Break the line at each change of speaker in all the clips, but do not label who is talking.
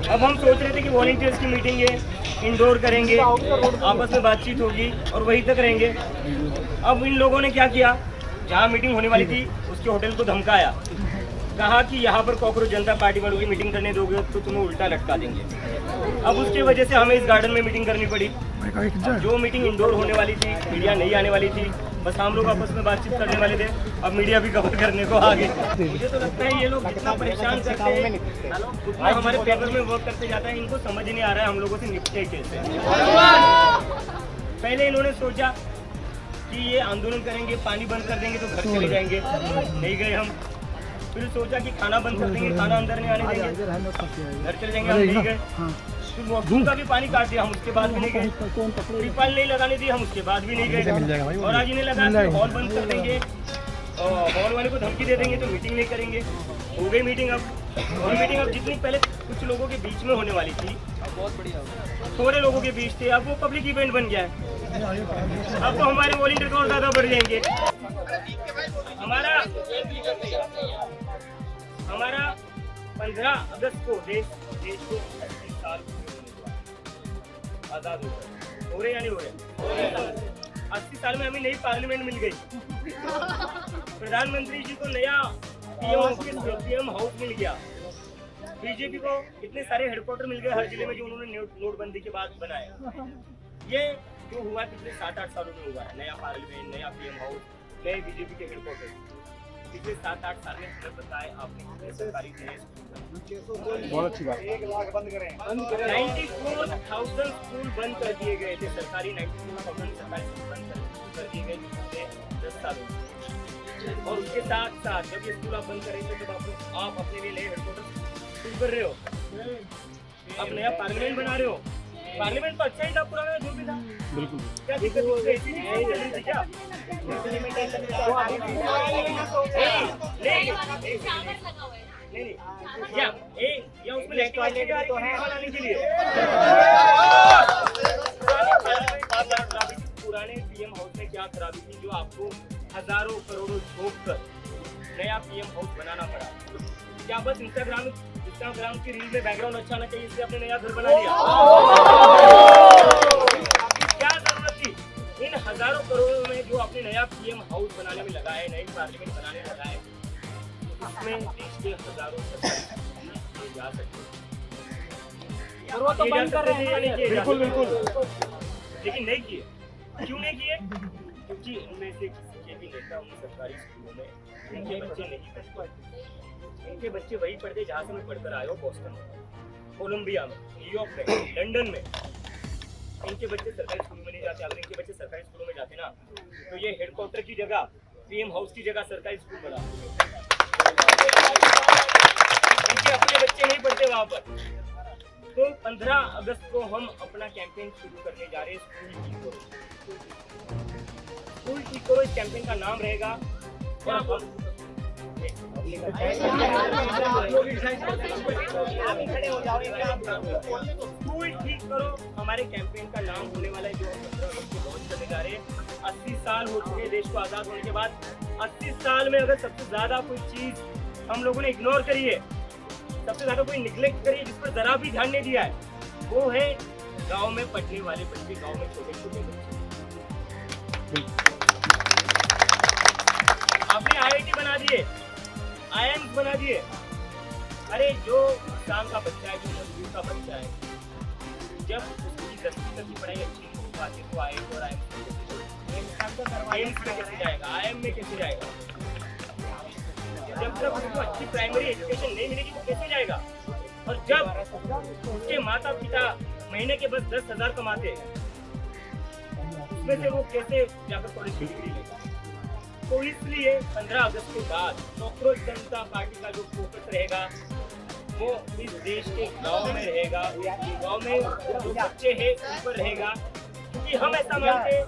अब हम सोच रहे थे कि वॉलंटियर्स की मीटिंग है, इंडोर करेंगे, आपस में बातचीत होगी और वहीं तक रहेंगे। अब इन लोगों ने क्या किया, जहाँ मीटिंग होने वाली थी उसके होटल को धमकाया, कहा कि यहाँ पर कॉकरोच जनता पार्टी वालों की मीटिंग करने दोगे तो तुम्हें उल्टा लटका देंगे। अब उसकी वजह से हमें इस गार्डन में मीटिंग करनी पड़ी। जो मीटिंग इंडोर होने वाली थी, मीडिया नहीं आने वाली थी, बस हम लोग आपस में बातचीत करने वाले थे। अब मीडिया भी कवर करने को आ गई। मुझे तो लगता है ये लोग जितना परेशान करते हैं, उतना हमारे पेपर में वर्क करते जाता है। इनको समझ नहीं आ रहा है हम लोगों से निपटे कैसे। पहले इन्होंने सोचा कि ये आंदोलन करेंगे, पानी बंद कर देंगे तो घर चले जाएंगे, नहीं गए हम। फिर सोचा कि खाना बंद कर देंगे, खाना अंदर नहीं आने देंगे, घर चले जाएंगे, हम नहीं गए। फिर वॉशरूम का भी पानी काट दिया, हम उसके बाद भी नहीं गए। ट्रिपल नहीं लगाने दी, हम उसके बाद भी नहीं गए। और आज इन्हें लगा कि हॉल बंद कर देंगे, हॉल वाले को धमकी दे देंगे तो मीटिंग नहीं करेंगे। हो गई मीटिंग अब। और मीटिंग अब जितनी पहले कुछ लोगों के बीच में होने वाली थी, बहुत बढ़िया, थोड़े लोगों के बीच थे, अब वो पब्लिक इवेंट बन गया है। अब तो हमारे वॉलंटियर और ज्यादा बढ़ जाएंगे। हमारा 15 अगस्त को देश को 80 साल आजाद हो रहे या नहीं हो रहे। 80 साल में हमें नई पार्लियामेंट मिल गई, प्रधानमंत्री जी को नया पीएम हाउस मिल गया, बीजेपी को इतने सारे हेडक्वार्टर मिल गए हर जिले में जो उन्होंने नोटबंदी के बाद बनाया। ये जो हुआ पिछले 7-8 सालों में हुआ है, नया पार्लियामेंट, नया पीएम हाउस, नए बीजेपी के हेडक्वार्टर। पिछले 7-8 साल में हमें बताए आपने कितने सरकारी
बहुत अच्छी बात।
94,000 स्कूल बंद कर दिए गए थे, सरकारी 94,000 सरकारी स्कूल बंद कर दिए गए पिछले 10 सालों में। और उसके साथ साथ जब ये स्कूल आप बंद करेंगे तो आप अपने लिए नए हेडक्वार्टर शुरू कर रहे हो, आप नया पार्लियामेंट बना रहे हो। पार्लियामेंट तो अच्छा ही था, पुराना जो भी था, बिल्कुल। क्या दिक्कत है? क्या नहीं, या उसमें तो है के लिए पुराने पीएम हाउस में क्या खराबी थी जो आपको हजारों करोड़ों झोंक कर नया पीएम हाउस बनाना पड़ा? क्या बस इंस्टाग्राम की रील में बैकग्राउंड अच्छा आना चाहिए इसलिए आपने नया घर बना लिया? क्या जरूरत थी इन हजारों करोड़ों में जो आपने नया पीएम हाउस बनाने में लगा है, नई पार्लियामेंट बनाने में लगा है? इसमें देश के हजारों जा सकते हैं, वो तो बंद कर रहे हैं, बिल्कुल बिल्कुल, लेकिन नहीं किए। क्यों नहीं किए? क्योंकि इनमें से किसी के भी नेता उन सरकारी स्कूलों में इनके बच्चे नहीं पढ़ पाते। इनके बच्चे वही पढ़ते जहाँ से मैं पढ़कर आया हूँ, बोस्टन में, कोलंबिया में, न्यूयॉर्क में, लंदन में। इनके बच्चे सरकारी स्कूलों में नहीं जाते। अगर इनके बच्चे सरकारी स्कूलों में जाते ना तो ये हेडक्वार्टर की जगह, पीएम हाउस की जगह सरकारी स्कूल बना। इनके अपने बच्चे नहीं पढ़ते वहाँ पर। तो 15 अगस्त को हम अपना कैंपेन शुरू करने जा रहे हैं, स्कूल ठीक करो। इस कैंपेन का नाम रहेगा स्कूल ठीक करो। हमारे कैंपेन का नाम होने वाला है, जो हम 15 अगस्त को लॉन्च करने जा रहे हैं। 80 साल हो चुके हैं देश को आजाद होने के बाद। 80 साल में अगर सबसे ज्यादा कोई चीज हम लोगों ने इग्नोर करी है, सबसे ज्यादा कोई निगलेक्ट करी है, जिस पर जरा भी ध्यान नहीं दिया है, वो है गांव में पढ़ने वाले बच्चे, गांव में छोटे छोटे बच्चे। आपने आईआईटी बना दिए, आईआईएम बना दिए। अरे जो किसान का बच्चा है, जो मजदूर का बच्चा है, जब उसकी 10वीं तक की पढ़ाई अच्छी नहीं हो पाती तो आईआईटी और आईएम में कैसे जाएगा, आईएम में कैसे जाएगा? जब तक उसको अच्छी प्राइमरी एजुकेशन नहीं मिलेगी वो कैसे जाएगा? और जब उसके माता पिता महीने के बस 10,000 कमाते हैं, उसमें से वो कैसे जाकर कॉलेज की डिग्री लेगा? तो इसलिए 15 अगस्त के बाद कॉकरोच जनता पार्टी का जो फोकस रहेगा वो इस देश के गांव में रहेगा, गांव में जो बच्चे हैं उन पर रहेगा। क्योंकि हम ऐसा मानते हैं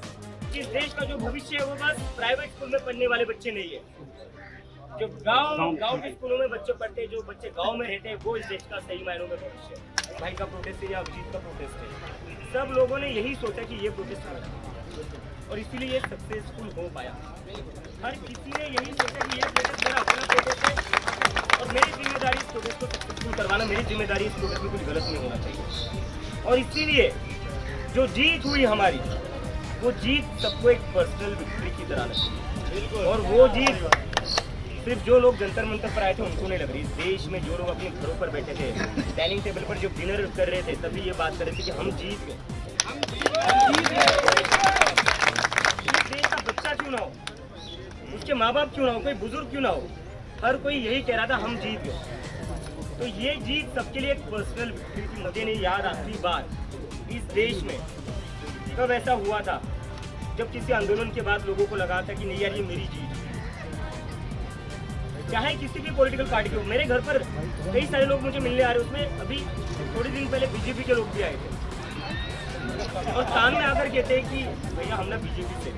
कि इस देश का जो भविष्य है वो बस प्राइवेट स्कूल में पढ़ने वाले बच्चे नहीं है। जो गांव के स्कूलों में बच्चे पढ़ते हैं, जो बच्चे गांव में रहते हैं, वो इस देश का सही मायनों में भविष्य है। भाई का प्रोटेस्ट है या अभिजीत का प्रोटेस्ट है, सब लोगों ने यही सोचा कि ये प्रोटेस्ट करना और इसीलिए ये सक्सेसफुल हो पाया। हर किसी ने यही सोचा कि ये प्रोटेस्ट मेरा अपना प्रोटेस्ट है और मेरी जिम्मेदारी इस प्रोटेस्ट को सक्सेसफुल करवाना, मेरी जिम्मेदारी इस प्रोटेस्ट में कुछ गलत नहीं होना चाहिए। और इसीलिए जो जीत हुई हमारी, वो जीत सबको एक पर्सनल विक्ट्री की तरह लगी। और वो जीत सिर्फ जो लोग जंतर मंतर पर आए थे उनको नहीं लग रही। इस देश में जो लोग अपने घरों पर बैठे थे, डाइनिंग टेबल पर जो डिनर कर रहे थे, तभी ये बात कर रहे थे कि हम जीत गए। इस देश का बच्चा क्यों ना हो, उसके माँ बाप क्यों ना हो, कोई बुजुर्ग क्यों ना हो, हर कोई यही कह रहा था हम जीत गए। तो ये जीत सबके लिए एक पर्सनल विक्ट्री थी। मुझे नहीं याद आखिरी बार इस देश में कब ऐसा हुआ था जब किसी आंदोलन के बाद लोगों को लगा था कि नहीं यार ये मेरी जीत। चाहे किसी भी पॉलिटिकल पार्टी के हो, मेरे घर पर कई सारे लोग मुझे मिलने आ रहे हैं, उसमें अभी थोड़े दिन पहले बीजेपी के लोग भी आए थे और सामने आकर कहते हैं कि भैया हम ना बीजेपी से।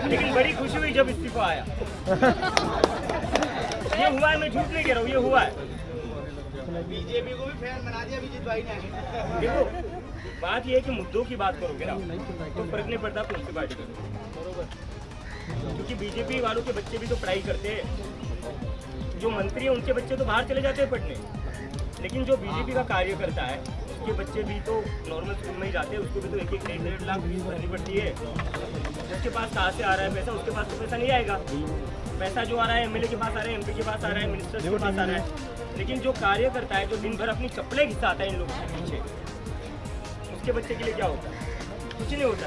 लेकिन बड़ी खुशी हुई जब इस्तीफा आया। ये हुआ है, मैं झूठ नहीं कह रहा हूँ, ये हुआ है।
बीजेपी को भी फैन बना दिया विजित भाई ने।
देखो बात ये है कि मुद्दों की बात करोगे ना तो फर्क नहीं पड़ता कौन सी पार्टी करो, क्योंकि बीजेपी वालों के बच्चे भी तो पढ़ाई करते हैं। जो मंत्री हैं उनके बच्चे तो बाहर चले जाते हैं पढ़ने, लेकिन जो बीजेपी का कार्य करता है उसके बच्चे भी तो नॉर्मल स्कूल में ही जाते हैं। उसको भी तो 1-1 लाख फीस भरनी पड़ती है। जिसके पास कहाँ से आ रहा है पैसा, उसके पास तो पैसा नहीं आएगा। पैसा जो आ रहा है एमएलए के पास आ रहा है, एमपी के पास आ रहा है, मिनिस्टर के पास आ रहा है। लेकिन जो कार्य करता है, जो दिन भर अपनी चप्पलें घिसाता है इन लोगों के पीछे, उसके बच्चे के लिए क्या होता है? कुछ नहीं होता।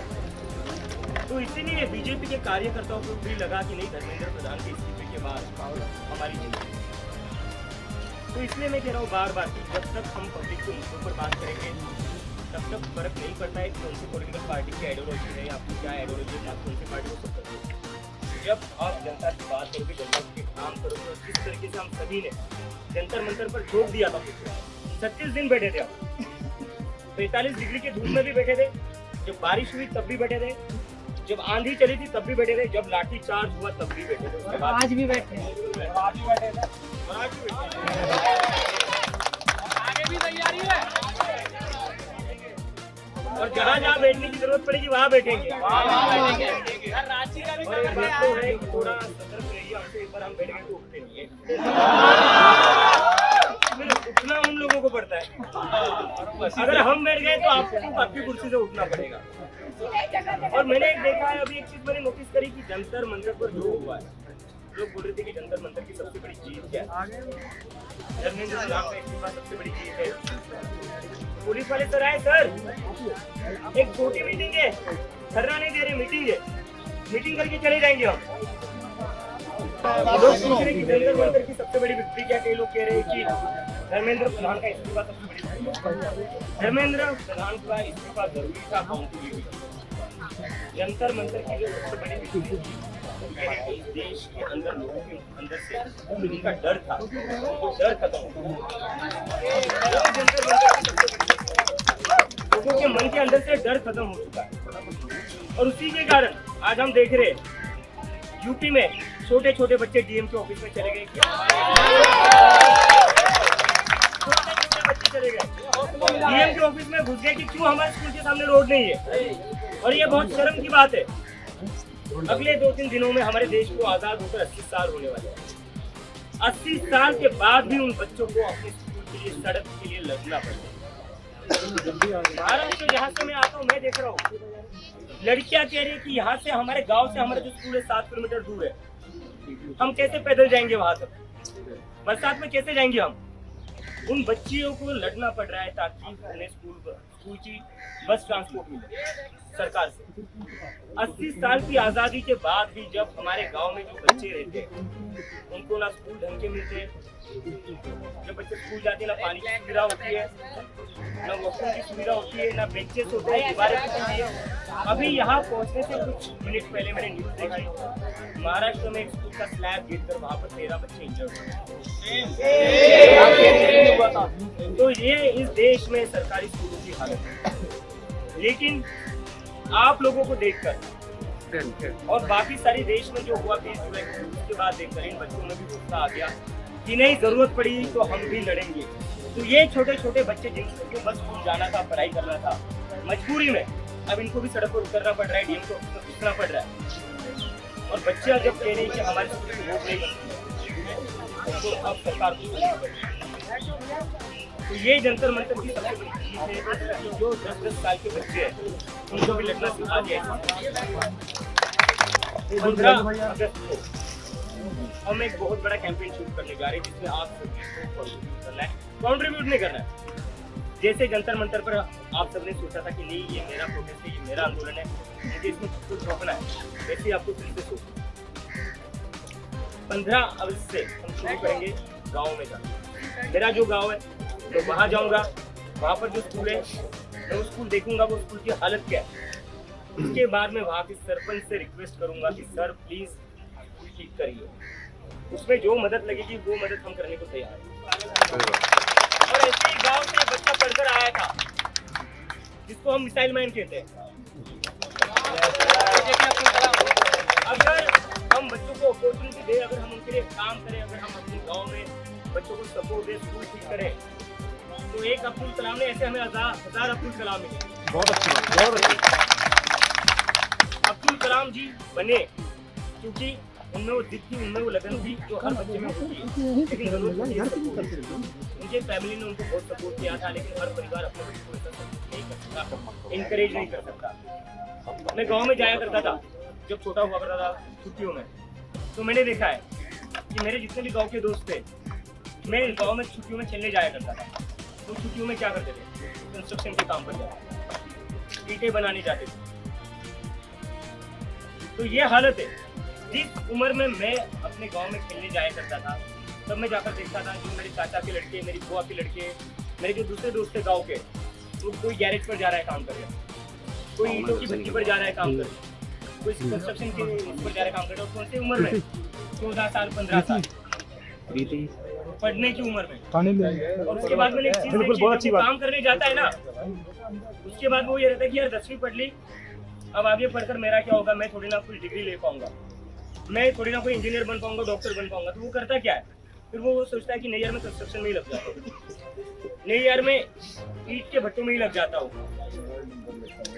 तो इसीलिए बीजेपी के कार्यकर्ताओं को भी लगा कि नहीं, धर्मेंद्र प्रधान के इस्तीफे के बाद हमारी जीत। तो इसलिए मैं कह रहा हूँ बार बार कि जब तक हम पब्लिक के मुद्दों पर बात करेंगे तब तक फर्क नहीं पड़ता है कि कौन सी पॉलिटिकल पार्टी की आइडियोलॉजी है या आपकी क्या आइडियोलॉजी है, आप कौन सी पार्टी को सपोर्ट करोगे। जब आप जनता की बात करोगे, जनता के काम करोगे, और जिस तरीके से हम सभी ने जंतर मंतर पर ठोक दिया था, 36 दिन बैठे थे, 45 डिग्री की धूप में भी बैठे थे, जब बारिश हुई तब भी बैठे थे, जब आंधी चली थी तब भी बैठे थे, जब लाठी चार्ज हुआ तब भी बैठे थे, उसके बाद
आज भी बैठे हैं।
आगे भी तैयारी है
और जहाँ बैठने की जरूरत पड़ेगी वहाँ बैठेंगे।
रांची का भी
और एक बात तो है कि थोड़ा सतर्क रहिए, हमसे एक बार हम बैठ गए तो उठते नहीं है। फिर उठना उन लोगों को पड़ता है। अगर हम बैठ गए तो आपको आपकी कुर्सी से उठना पड़ेगा। और मैंने एक देखा है, अभी एक चीज मैंने नोटिस करी कि जंतर मंतर पर जो हुआ है, लोग बोल रहे थे कि जंतर मंतर की सबसे बड़ी जीत क्या है, धर्मेंद्र प्रधान का इस्तीफा सबसे बड़ी जीत है। पुलिस वाले सर आए, सर एक छोटी मीटिंग है, धरना नहीं दे रहे, मीटिंग है, मीटिंग करके चले जाएंगे हम। लोग पूछ रहे कि जंतर मंतर की सबसे बड़ी विक्ट्री क्या, कई लोग कह रहे हैं कि धर्मेंद्र प्रधान का इस्तीफा सबसे बड़ी विक्ट्री। धर्मेंद्र प्रधान का इस्तीफा जरूरी था, अकाउंटेबिलिटी। जंतर मंतर की जो सबसे बड़ी विक्ट्री थी, इस देश के अंदर लोगों के अंदर से उनका डर था, वो डर खत्म हो गया। लोगों के मन के अंदर से डर खत्म हो चुका है और उसी के कारण आज हम देख रहे हैं यूपी में छोटे छोटे बच्चे डीएम के ऑफिस में चले गए, छोटे छोटे बच्चे चले गए डीएम के ऑफिस में घुस गए कि क्यों हमारे स्कूल के सामने रोड नहीं है। और ये बहुत शर्म की बात है। अगले 2-3 दिनों में हमारे देश को आजाद होकर 80 साल होने वाले हैं। 80 साल के बाद भी उन बच्चों को अपने स्कूल के लिए, सड़क के लिए लड़ना पड़ेगा। महाराष्ट्र जहाँ से मैं आता हूँ, मैं देख रहा हूँ लड़कियां कह रही है कि यहाँ से, हमारे गांव से हमारा जो स्कूल है 7 किलोमीटर दूर है, हम कैसे पैदल जाएंगे वहां तक, बरसात में कैसे जाएंगे हम। उन बच्चियों को लड़ना पड़ रहा है ताकि उन्हें स्कूल की बस ट्रांसपोर्ट मिले सरकार से। 80 साल की आजादी के बाद भी जब हमारे गांव में जो बच्चे रहते हैं उनको ना स्कूल ढंग के मिलते, जब बच्चे स्कूल जाते हैं ना पानी की सुविधा होती है, ना वॉशरूम की सुविधा होती है, ना बेंचेस होते हैं, दीवारें होती है। अभी यहाँ पहुँचने से कुछ मिनट पहले मैंने न्यूज देखी, महाराष्ट्र में एक स्कूल का स्लैब गिरकर वहाँ पर 13 बच्चे इंजर्ड हुए। तो ये इस देश में सरकारी स्कूलों की हालत है। लेकिन आप लोगों को देखकर और बाकी सारी देश में जो हुआ 20 जुलाई उसके बाद देखकर इन बच्चों में भी गुस्सा आ गया कि नहीं, जरूरत पड़ी तो हम भी लड़ेंगे। तो ये छोटे छोटे बच्चे जिनको बस स्कूल जाना था, पढ़ाई करना था, मजबूरी में अब इनको भी सड़क पर उतरना पड़ रहा है, डीएम को उतरना पड़ रहा है। और बच्चे जब कह रहे हैं कि हमारे स्कूल की वोट नहीं बनती, तो अब सरकार तो ये जंतर मंतर की सबसे बड़ी चीज है। जो 10-10 साल के बच्चे हैं उनको भी लड़ना सिखा दिया है। 15 अगस्त को हम एक बहुत बड़ा कैंपेन शुरू करने जा रहे हैं, जिसमें आप सभी को कंट्रीब्यूट करना है, कंट्रीब्यूट नहीं करना है। जैसे जंतर मंतर पर आप सबने सोचा था कि नहीं ये मेरा प्रोटेस्ट है, ये मेरा आंदोलन है, मुझे इसमें कुछ रोकना है, वैसे आपको फिर से सोचना। 15 अगस्त से हम शुरू करेंगे गाँव में जाना। मेरा जो गाँव है तो वहाँ जाऊँगा, वहाँ पर जो स्कूल है मैं वो स्कूल देखूंगा, वो स्कूल की हालत क्या है। उसके बाद में वहाँ के सरपंच से रिक्वेस्ट करूंगा कि सर प्लीज स्कूल ठीक करिए। उसमें जो मदद लगेगी वो मदद हम करने को तैयार हैं। और ऐसे ही गांव से बच्चा पढ़कर आया था जिसको हम मिसाइल मैन कहते हैं। अगर हम बच्चों को अपॉर्चुनिटी दे, अगर हम उनके लिए काम करें, अगर हम अपने गाँव में बच्चों को सपोर्ट दे, स्कूल ठीक करें, तो एक अब्दुल कलाम ने ऐसे हमें हजार अब्दुल कलाम मिले।
बहुत अच्छी बात, बहुत अच्छी।
अब्दुल कलाम जी बने क्योंकि उनमें वो जिद थी, उनमें वो लगन थी जो हर बच्चे में होती है। लेकिन जरूरत होती है सपोर्ट की। उनके फैमिली ने उनको बहुत सपोर्ट किया था, लेकिन हर परिवार अपने बच्चे को ऐसा सपोर्ट नहीं कर सकता, इनकरेज नहीं कर सकता। मैं गाँव में जाया करता था जब छोटा हुआ करता था छुट्टियों में, तो मैंने देखा है कि मेरे जितने भी गाँव के दोस्त थे, मैं गाँव में छुट्टियों में खेलने जाया करता था। तो छुट्टियों में क्या करते थे, कंस्ट्रक्शन के काम पर जाते, ईंटें बनाने जाते थे। तो ये हालत है। जिस उम्र में मैं अपने गांव में खेलने जाया करता था, तब मैं जाकर देखता था कि मेरे चाचा के लड़के, मेरी बुआ के लड़के, मेरे जो दूसरे दोस्त थे गाँव के, तो कोई गैरेज पर जा रहा है काम कर रहे, कोई ईंटों की भट्टी पर जा रहा है काम कर रहे, कोई कंस्ट्रक्शन के पर जा रहा है काम कर रहे। और कौन सी उम्र में, 14 साल 15 साल पढ़ने की उम्र में। और उसके बाद मैंने एक चीज देखी, काम करने जाता है ना, उसके बाद वो ये रहता है कि यार 10वीं पढ़ ली, अब आगे पढ़कर मेरा क्या होगा, मैं थोड़ी ना कोई डिग्री ले पाऊंगा, मैं थोड़ी ना कोई इंजीनियर बन पाऊंगा, डॉक्टर बन पाऊंगा। तो वो करता क्या है, फिर वो सोचता है कि नहीं यार मैं कंस्ट्रक्शन में ही लग जाता हूँ, नहीं यार मैं ईंट के भट्टों में ही लग जाता हूँ।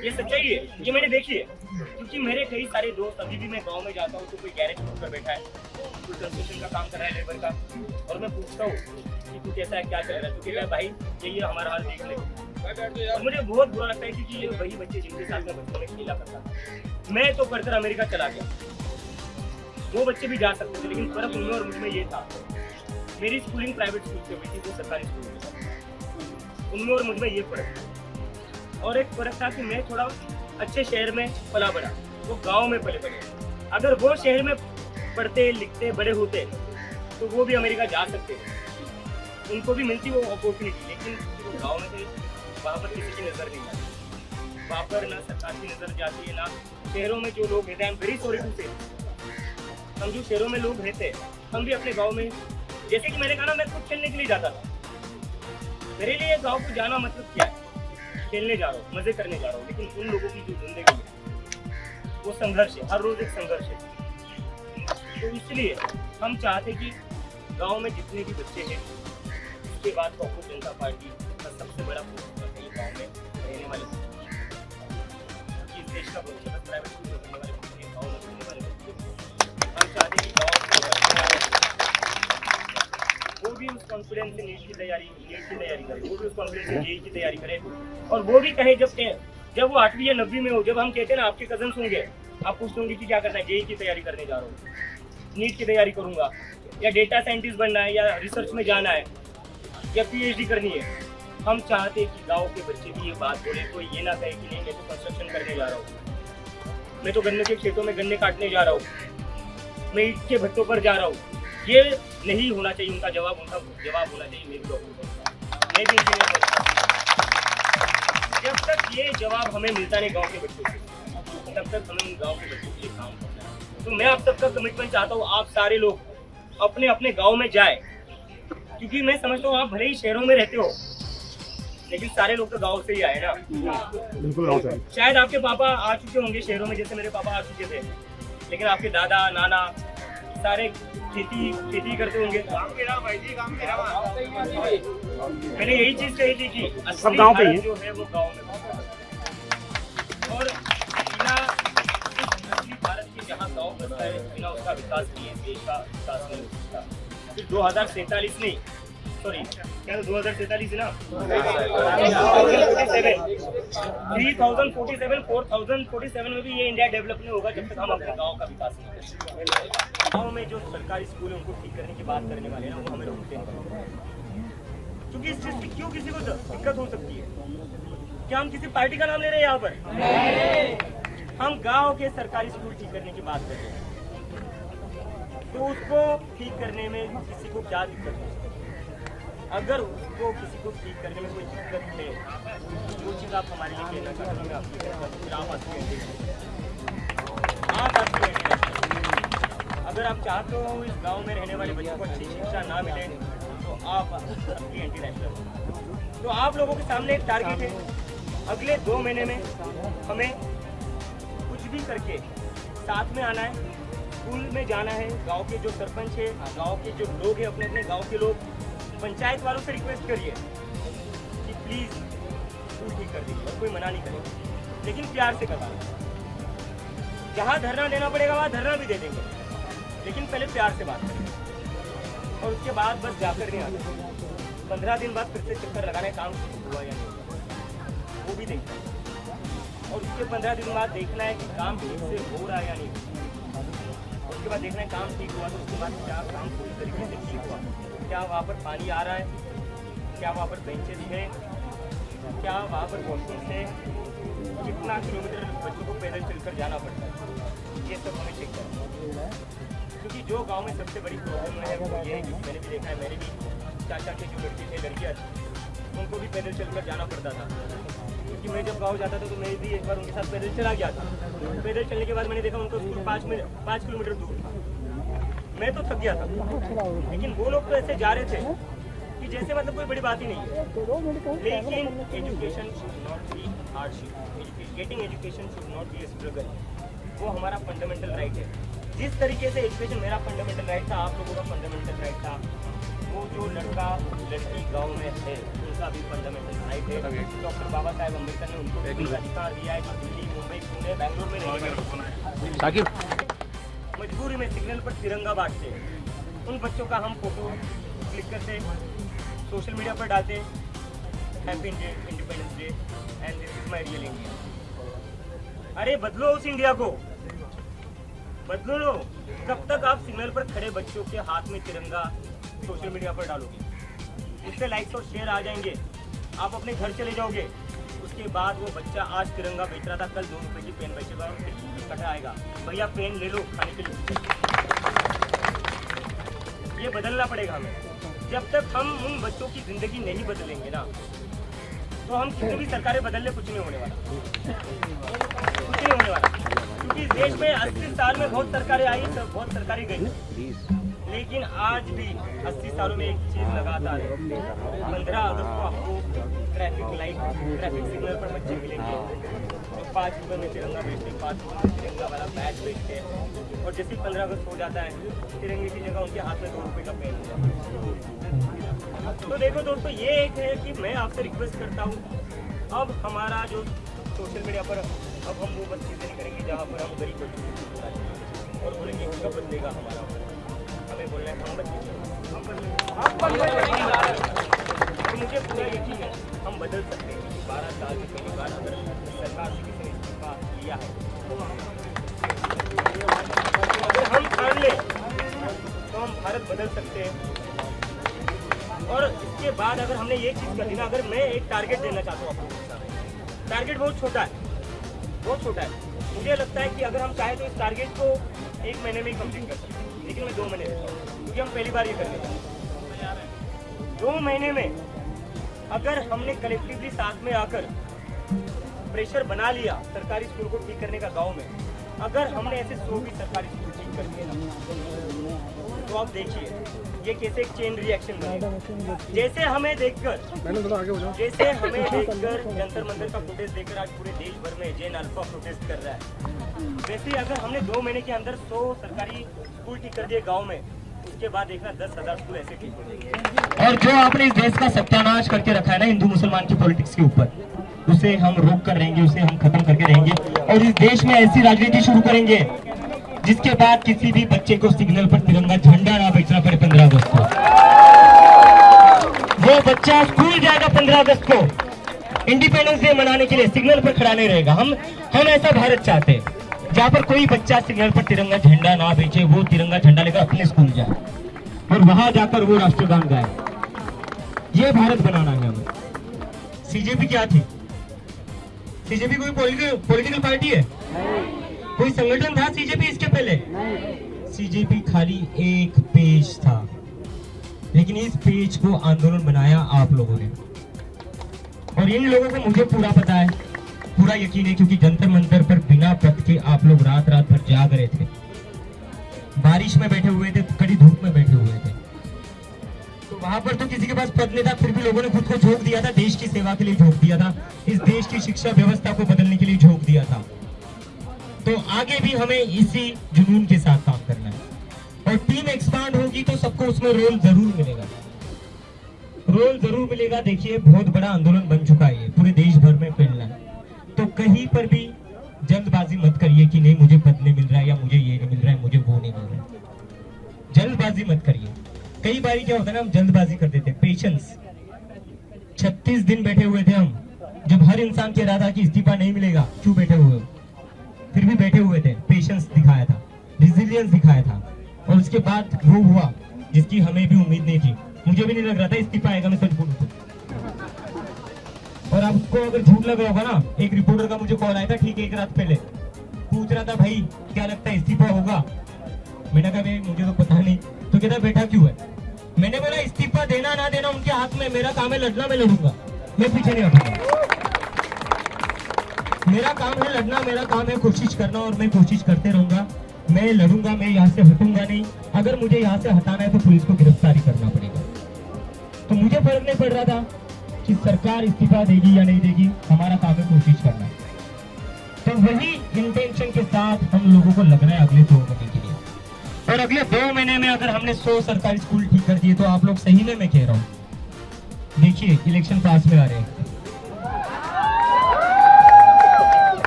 ये सच्चाई है, ये मैंने देखी है। क्योंकि मेरे कई सारे दोस्त, अभी भी मैं गाँव में जाता हूँ तो कोई गैरेज पर बैठा है, कोई कंस्ट्रक्शन का काम कर रहा है लेबर का, और मैं पूछता हूँ कि तू कैसा है, क्या चल रहा है, तो कहता है भाई यही हमारा हाल देख ले। और मुझे बहुत बुरा लगता है क्योंकि ये वही बच्चे जिनके साथ में बचपन में खेला करता था। मैं तो पढ़कर अमेरिका चला गया, वो बच्चे भी जा सकते थे, लेकिन फर्क उनमें और मुझमें ये था, मेरी स्कूलिंग प्राइवेट स्कूल से हुई थी, वो सरकारी स्कूल में, उनमें और मुझमें ये फर्क था। और एक फर्क था कि मैं थोड़ा अच्छे शहर में पला बड़ा, वो गाँव में पले बड़े। अगर वो शहर में पढ़ते लिखते बड़े होते तो वो भी अमेरिका जा सकते थे, उनको भी मिलती वो अपॉर्चुनिटी। लेकिन वो गाँव में थे, वहाँ पर किसी की नज़र नहीं आती, वहाँ पर ना सरकार की नज़र जाती है, ना शहरों में जो लोग रहते हैं। वेरी सॉरी टू से, हम जो शहरों में लोग रहते हैं, हम भी अपने गाँव में, जैसे कि मैंने कहा ना, मैं खुद खेलने के लिए जाता था। मेरे लिए गाँव को जाना मतलब क्या है, खेलने जा रहा हूँ, मजे करने जा रहा हूँ। लेकिन उन लोगों की जो जिंदगी है वो संघर्ष है, हर रोज एक संघर्ष है। तो इसलिए हम चाहते कि गांव में जितने भी बच्चे हैं, उसके बाद कांग्रेस जनता पार्टी का सबसे बड़ा फोकस है गाँव में रहने वाले बच्चे, इस देश का भविष्य प्राइवेट स्कूल में रहने वाले बच्चे, गाँव में रहने वाले बच्चे। हम चाहते कि गाँव वो भी उस कॉन्फिडेंस से नीट की तैयारी करे, वो भी उस कॉन्फिडेंस से जेईई की तैयारी करे, और वो भी कहे जब वो 8वीं या 9वीं में हो, जब हम कहते हैं ना आपके कजन्स होंगे, आप पूछते होंगे कि क्या करना है, जेईई की तैयारी करने जा रहा हूँ, नीट की तैयारी करूंगा, या डेटा साइंटिस्ट बनना है, या रिसर्च में जाना है, या पीएचडी करनी है। हम चाहते हैं कि गाँव के बच्चे भी ये बात बोले, कोई ये ना कहे कि नहीं मैं तो कंस्ट्रक्शन करने जा रहा हूँ, मैं तो गन्ने के खेतों में गन्ने काटने जा रहा हूँ, मैं ईंट के भट्टों पर जा रहा हूँ। ये नहीं होना चाहिए उनका जवाब होना चाहिए मैं भी डॉक्टर बनूंगा, मैं भी इंजीनियर बनूंगा। जब तक ये जवाब हमें मिलता नहीं गांव के बच्चों से, तब तक हमें उन गांव के बच्चों के लिए काम करना है। तो मैं आप सबका कमिटमेंट चाहता हूँ, आप सारे लोग अपने अपने गाँव में जाए, क्योंकि मैं समझता हूँ आप भले ही शहरों में रहते हो, लेकिन सारे लोग तो गाँव से ही आए ना।
बिल्कुल।
शायद आपके पापा आ चुके होंगे शहरों में, जैसे मेरे पापा आ चुके थे, लेकिन आपके दादा नाना सारे खेती करते होंगे। मैंने यही चीज कही थी कि
सब गांव पे ही
जो है वो गांव में, और व्यवस्था है, बिना उसका विकास किए देश का विकास नहीं हो सकता। फिर 2047 नहीं, सॉरी क्या 2047 है ना, 4047 में भी ये इंडिया डेवलप नहीं होगा जब तक हम अपने गाँव का विकास नहीं करेंगे। गाँव में जो सरकारी स्कूल है उनको ठीक करने की बात करने वाले हैं ना, वो हमें रोकते हैं, क्योंकि इस चीज की क्यों किसी को दिक्कत हो सकती है। क्या हम किसी पार्टी का नाम ले रहे हैं यहाँ पर? हम गांव के सरकारी स्कूल ठीक करने की बात कर रहे हैं, तो उसको ठीक करने में किसी को क्या दिक्कत है? अगर उसको किसी को ठीक करने में कोई दिक्कत है, जो चीज़ आप हमारे लिए कहना चाहते हैं, मैं आपकी कहता हूँ, फिर आप अगर आप चाहते हो इस गांव में रहने वाले बच्चों को अच्छी शिक्षा ना मिले, तो आप एंटी नेशनल। तो आप लोगों के सामने एक टारगेट है, अगले 2 महीने में हमें कुछ भी करके साथ में आना है, स्कूल में जाना है। गांव के जो सरपंच है, गांव के जो लोग हैं, अपने अपने गांव के लोग, पंचायत वालों से रिक्वेस्ट करिए कि प्लीज स्कूल ठीक कर दीजिए, और कोई मना नहीं करेगा, लेकिन प्यार से करवाना। जहाँ धरना देना पड़ेगा वहाँ धरना भी दे देंगे, लेकिन पहले प्यार से बात करेंगे, और उसके बाद बस जाकर नहीं आना। 15 दिन बाद फिर से चक्कर लगाना है, काम हुआ या नहीं वो भी देखना है, और उसके 15 दिन बाद देखना है कि काम ठीक से हो रहा है या नहीं। उसके बाद देखना है काम ठीक हुआ तो उसके बाद क्या काम पूरी तरीके से ठीक हुआ, क्या वहाँ पर पानी आ रहा है, क्या वहाँ पर बेंचेस है, क्या वहाँ पर वॉशरूम है, कितना किलोमीटर बच्चों को पैदल चलकर जाना पड़ता है, ये सब हमें चेक करना है। क्योंकि जो गांव में सबसे बड़ी प्रॉब्लम है वो ये है कि मैंने भी देखा है, मेरे भी चाचा के जो लड़के थे, लड़कियाँ थी, उनको भी पैदल चलकर जाना पड़ता था। क्योंकि मैं जब गांव जाता था तो मैं भी एक बार उनके साथ पैदल चला गया था। पैदल चलने के बाद मैंने देखा उनको स्कूल 5 किलोमीटर दूर था। मैं तो थक गया था, लेकिन वो लोग तो ऐसे जा रहे थे कि जैसे मतलब कोई बड़ी बात ही नहीं है। लेकिन education should not be hardship, getting education should not be A struggle. वो हमारा फंडामेंटल राइट है। जिस तरीके से एजुकेशन मेरा फंडामेंटल राइट था, आप लोगों का फंडामेंटल राइट था, वो जो लड़का लड़की गांव में है उनका भी फंडामेंटल राइट है। डॉक्टर बाबा साहेब अम्बेडकर ने उनको अधिकार दिया है जो दिल्ली, मुंबई, पुणे, बैंगलोर में नहीं, मजबूरी में सिग्नल पर तिरंगा बांटते हैं। उन बच्चों का हम फोटो क्लिक करते, सोशल मीडिया पर डालते, happy independence day and this is my real India. अरे बदलो उस इंडिया को, बदलो लो। कब तक आप सिग्नल पर खड़े बच्चों के हाथ में तिरंगा सोशल मीडिया पर डालोगे? उससे लाइक्स और शेयर आ जाएंगे, आप अपने घर चले जाओगे। उसके बाद वो बच्चा आज तिरंगा बेच रहा था, कल 2 रुपए की पेन बेचेगा और फिर कटा आएगा, भैया पेन ले लो खाने के लिए। ये बदलना पड़ेगा हमें। जब तक हम उन बच्चों की जिंदगी नहीं बदलेंगे ना, तो हम कितनी भी सरकारें बदल ले, कुछ नहीं होने वाला, कुछ नहीं होने वाला। क्योंकि देश में 80 साल में बहुत सरकारें आई, बहुत सरकारें गई, लेकिन आज भी 80 सालों में एक चीज लगातार है। 15 अगस्त को आपको ट्रैफिक लाइट, ट्रैफिक सिग्नल पर बच्चे मिलेंगे जो 5 रुपये में तिरंगा बेचते, 5 रुपये में तिरंगा वाला बैच बेचते हैं, और जैसे 15 अगस्त हो जाता है तिरंगे की जगह उनके हाथ में 2 रुपये का पेन होता है। तो देखो दोस्तों, ये एक है कि मैं आपसे रिक्वेस्ट करता हूँ, अब हमारा जो सोशल मीडिया पर अब हम वो बस चीज़ें नहीं करेंगे जहाँ पर हम गरीब बच्चों को और बोलेंगे कब बदलेगा हमारा। हमें बोलना है हम बदलेंगे, तो मुझे पूरा यकीन है हम बदल सकते हैं। 12 साल की पहली बार अगर सरकार से किसी ने इस्तीफा लिया है, अगर हम ठान लें तो हम भारत बदल सकते हैं। और इसके बाद अगर हमने ये चीज़ कर दी ना, अगर मैं एक टारगेट देना चाहता हूँ आपको, टारगेट बहुत छोटा है, बहुत छोटा है। मुझे लगता है कि अगर हम चाहें तो इस टारगेट को 1 महीने में ही कंप्लीट कर सकते हैं, लेकिन मैं 2 महीने देता हूँ, क्योंकि हम पहली बार ये कर रहे हैं। 2 महीने में अगर हमने कलेक्टिवली साथ में आकर प्रेशर बना लिया सरकारी स्कूल को ठीक करने का गांव में, अगर हमने ऐसे 100 भी सरकारी स्कूल ठीक कर दिए ना, तो आप देखिए ये कैसे एक चेन रिएक्शन बनेगा। जैसे हमें देखकर जंतर मंतर का फुटेज देखकर आज पूरे देश भर में जैन अल्फा प्रोटेस्ट कर रहा है, वैसे अगर हमने 2 महीने के अंदर 100 सरकारी स्कूल ठीक कर दिए गांव में, उसके बाद देखना 10,000 स्कूल ऐसे ठीक हो जाएंगे। और जो आपने इस देश का सत्यानाश करके रखा है ना हिंदू मुसलमान की पॉलिटिक्स के ऊपर, उसे हम रोक कर रहेंगे, उसे हम खत्म करके रहेंगे, और इस देश में ऐसी राजनीति शुरू करेंगे जिसके बाद किसी भी बच्चे को सिग्नल पर तिरंगा झंडा ना बेचना पड़े 15 अगस्त को। वो बच्चा स्कूल जाएगा 15 अगस्त को, इंडिपेंडेंस डे मनाने के लिए सिग्नल पर खड़ा नहीं रहेगा। हम ऐसा भारत चाहते हैं जहाँ पर कोई बच्चा सिग्नल पर तिरंगा झंडा ना बेचे, वो तिरंगा झंडा लेकर अपने स्कूल जाए और वहां जाकर वो राष्ट्रगान गाए। ये भारत बनाना है हमें। सीजेपी क्या थी? सीजेपी कोई पॉलिटिकल पार्टी है? कोई संगठन था सीजेपी इसके पहले? सीजेपी खाली एक पेज था, लेकिन इस पेज को आंदोलन बनाया आप लोगों ने। और इन लोगों को मुझे पूरा पता है, पूरा यकीन है, क्योंकि जंतर मंतर पर बिना पद के आप लोग रात रात भर जाग रहे थे, बारिश में बैठे हुए थे, कड़ी धूप में बैठे हुए थे। तो वहां पर तो किसी के पास पद नहीं था, फिर भी लोगों ने खुद को झोंक दिया था, देश की सेवा के लिए झोंक दिया था, इस देश की शिक्षा व्यवस्था को बदलने के लिए झोंक दिया था। तो आगे भी हमें इसी जुनून के साथ काम करना है, और टीम एक्सपांड होगी तो सबको उसमें रोल जरूर मिलेगा, रोल जरूर मिलेगा। देखिए बहुत बड़ा आंदोलन बन चुका है, पूरे देश भर में फैलना है। तो कहीं पर भी जल्दबाजी मत करिए कि नहीं मुझे पद नहीं मिल रहा है, या मुझे ये नहीं मिल रहा है, मुझे वो नहीं मिल रहा है। जल्दबाजी मत करिए। कई बार क्या होता है ना, हम जल्दबाजी कर देते हैं। पेशेंस। 36 दिन बैठे हुए थे हम, जब हर इंसान कह रहा था कि इस्तीफा नहीं मिलेगा, क्यों बैठे हुए हो, फिर भी बैठे हुए थे। पेशेंस दिखाया था, रेजिलियंस दिखाया था, और उसके बाद वो हुआ जिसकी हमें भी उम्मीद नहीं थी। मुझे भी नहीं लग रहा था इस्तीफा आएगा, मैं सच बोलूं तो। और आपको अगर झूठ लग रहा होगा ना, एक रिपोर्टर का मुझे कॉल आया था ठीक एक रात पहले, पूछ रहा था भाई क्या लगता है इस्तीफा होगा? मैंने कहा भाई मुझे तो पता नहीं। तो कहता बेटा क्यों है? मैंने बोला इस्तीफा देना ना देना उनके हाथ में, मेरा काम है लड़ना, मैं लड़ूंगा, मैं पीछे नहीं हटूंगा। मेरा काम है लड़ना, मेरा काम है कोशिश करना, और मैं कोशिश करते रहूंगा, मैं लड़ूंगा, मैं यहाँ से हटूंगा नहीं। अगर मुझे यहाँ से हटाना है तो पुलिस को गिरफ्तारी करना पड़ेगा। तो मुझे फर्क नहीं पड़ रहा था कि सरकार इस्तीफा देगी या नहीं देगी, हमारा काम है कोशिश करना। तो वही इंटेंशन के साथ हम लोगों को लग रहा है अगले 2 महीने के लिए, और अगले 2 महीने में अगर हमने 100 सरकारी स्कूल ठीक कर दिए तो आप लोग सही में मैं कह रहा हूँ। देखिए इलेक्शन पास में आ रहे हैं,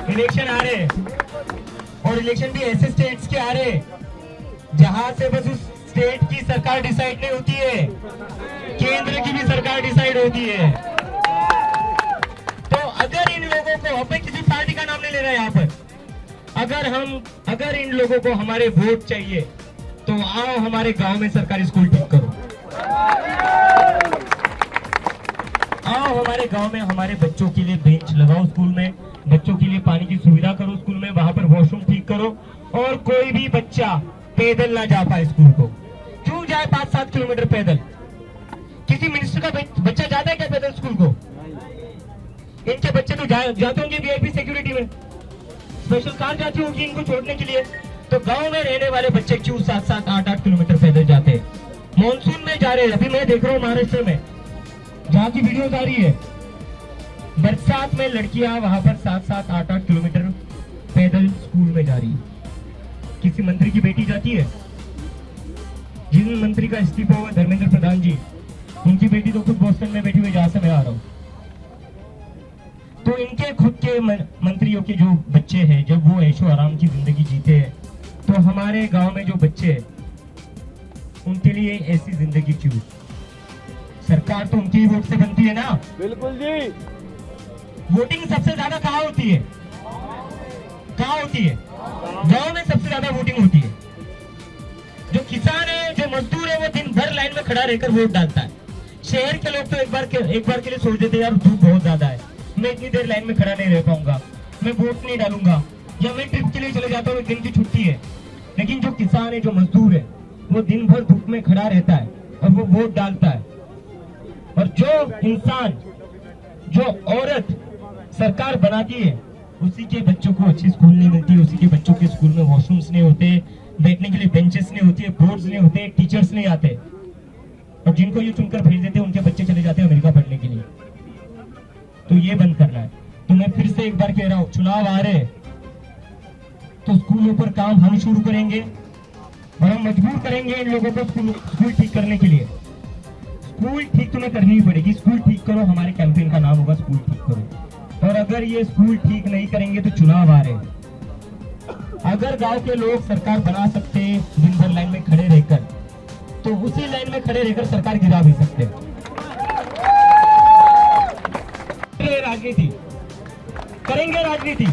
इलेक्शन आ रहे हैं, और इलेक्शन भी ऐसे स्टेट्स के आ रहे हैं जहां से बस उस स्टेट की सरकार डिसाइड नहीं होती है, केंद्र की भी सरकार डिसाइड होती है। तो अगर इन लोगों को, अब किसी पार्टी का नाम नहीं ले रहा है यहाँ पर, अगर इन लोगों को हमारे वोट चाहिए तो आओ हमारे गांव में सरकारी स्कूल ठीक करो, आओ हमारे गांव में हमारे बच्चों के लिए बेंच लगाओ, स्कूल में बच्चों के लिए पानी की सुविधा करो, स्कूल में वहां पर वॉशरूम ठीक करो, और कोई भी बच्चा पैदल ना जा पाए स्कूल को। क्यों जाए 5-7 किलोमीटर पैदल? किसी मिनिस्टर का बच्चा जाता है क्या पैदल स्कूल को? इनके बच्चे तो जाते होंगे वीआईपी सिक्योरिटी में, स्पेशल कार जाती होगी इनको छोड़ने के लिए। तो गांव में रहने वाले बच्चे क्यों 7-7, 8-8 किलोमीटर पैदल जाते हैं? मानसून में जा रहे हैं, अभी मैं देख रहा हूँ महाराष्ट्र में जहाँ की वीडियोस आ रही है, बरसात में लड़कियां वहां पर 7-7, 8-8 किलोमीटर पैदल स्कूल में जा रही है। किसी मंत्री की बेटी जाती है, जिन मंत्री का इस्तीफा हुआ धर्मेंद्र प्रधान जी, उनकी बेटी तो खुद बोस्टन में बैठी हुई जहां से मैं आ रहा हूं। तो इनके खुद के मंत्रियों के जो बच्चे हैं, जब वो ऐशो आराम की जिंदगी जीते हैं, तो हमारे गांव में जो बच्चे हैं उनके लिए ऐसी जिंदगी क्यों? सरकार तो उनकी ही वोट से बनती है ना।
बिल्कुल जी।
वोटिंग सबसे ज्यादा कहाँ होती है? कहाँ होती है? गांव में सबसे ज्यादा वोटिंग होती है। जो किसान है, जो मजदूर है, वो दिन भर लाइन में खड़ा रहकर वोट डालता है। शहर के लोग तो एक बार के लिए सोच देते यार धूप बहुत ज्यादा है, मैं इतनी देर लाइन में खड़ा नहीं रह पाऊंगा, मैं वोट नहीं डालूंगा, या मैं ट्रिप के लिए चले जाता हूँ, दिन की छुट्टी है। लेकिन जो किसान है, जो मजदूर है, वो दिन भर धूप में खड़ा रहता है और वो वोट डालता है। और जो इंसान, जो औरत सरकार बनाती है, उसी के बच्चों को अच्छी स्कूल नहीं मिलती, उसी के बच्चों के स्कूल में वॉशरूम्स नहीं होते, बैठने के लिए बेंचेस नहीं होती है, बोर्ड्स नहीं होते, टीचर्स नहीं आते, और जिनको ये चुनकर भेज देते हैं उनके बच्चे चले जाते हैं अमेरिका पढ़ने के लिए। तो ये बंद करना है। तो मैं फिर से एक बार कह रहा हूँ, चुनाव आ रहे हैं तो स्कूलों पर काम हम शुरू करेंगे, और हम मजबूर करेंगे इन लोगों को स्कूल ठीक करने के लिए। स्कूल ठीक तुम्हें करनी ही पड़ेगी, स्कूल ठीक करो, हमारे कैंपेन का नाम होगा स्कूल ठीक करो। और अगर ये स्कूल ठीक नहीं करेंगे तो चुनाव आ रहे हैं, अगर गांव के लोग सरकार बना सकते दिन भर लाइन में खड़े रहकर, तो उसी लाइन में खड़े रहकर सरकार गिरा भी सकते हैं। राजनीति करेंगे, राजनीति,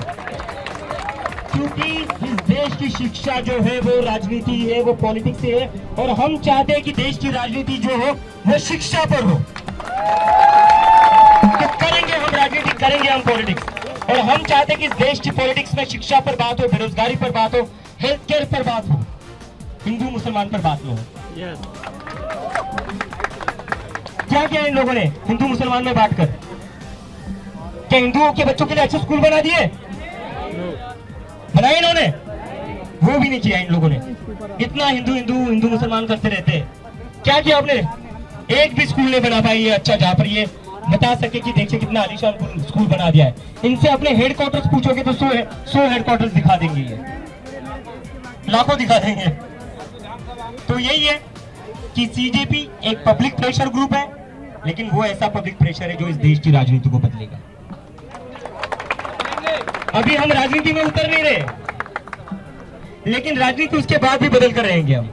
क्योंकि इस देश की शिक्षा जो है वो राजनीति है, वो पॉलिटिक्स है, और हम चाहते हैं कि देश की राजनीति जो हो वो शिक्षा पर हो। तो करेंगे हम राजनीति, करेंगे हम पॉलिटिक्स, और हम चाहते हैं कि इस देश की पॉलिटिक्स में शिक्षा पर बात हो, बेरोजगारी पर बात हो, हेल्थ केयर पर बात हो, हिंदू मुसलमान पर बात न हो। क्या किया इन लोगों ने हिंदू मुसलमान में बांटकर? क्या हिंदुओं के बच्चों के लिए अच्छे स्कूल बना दिए? बनाए इन्होंने? वो भी नहीं किया इन लोगों ने। इतना हिंदू हिंदू हिंदू मुसलमान करते रहते हैं। क्या किया आपने? एक भी स्कूल नहीं बना पाई है अच्छा, जहाँ पर ये बता सके कि देखिए कितना आलीशान स्कूल बना दिया है। इनसे अपने हेडक्वार्टर्स पूछोगे तो 100 हेडक्वार्टर्स दिखा देंगे, ये लाखों दिखा देंगे। तो यही है कि सीजेपी एक पब्लिक प्रेशर ग्रुप है, लेकिन वो ऐसा पब्लिक प्रेशर है जो इस देश की राजनीति को बदलेगा। अभी हम राजनीति में उतर नहीं रहे, लेकिन राजनीति उसके बाद भी बदल कर रहेंगे हम।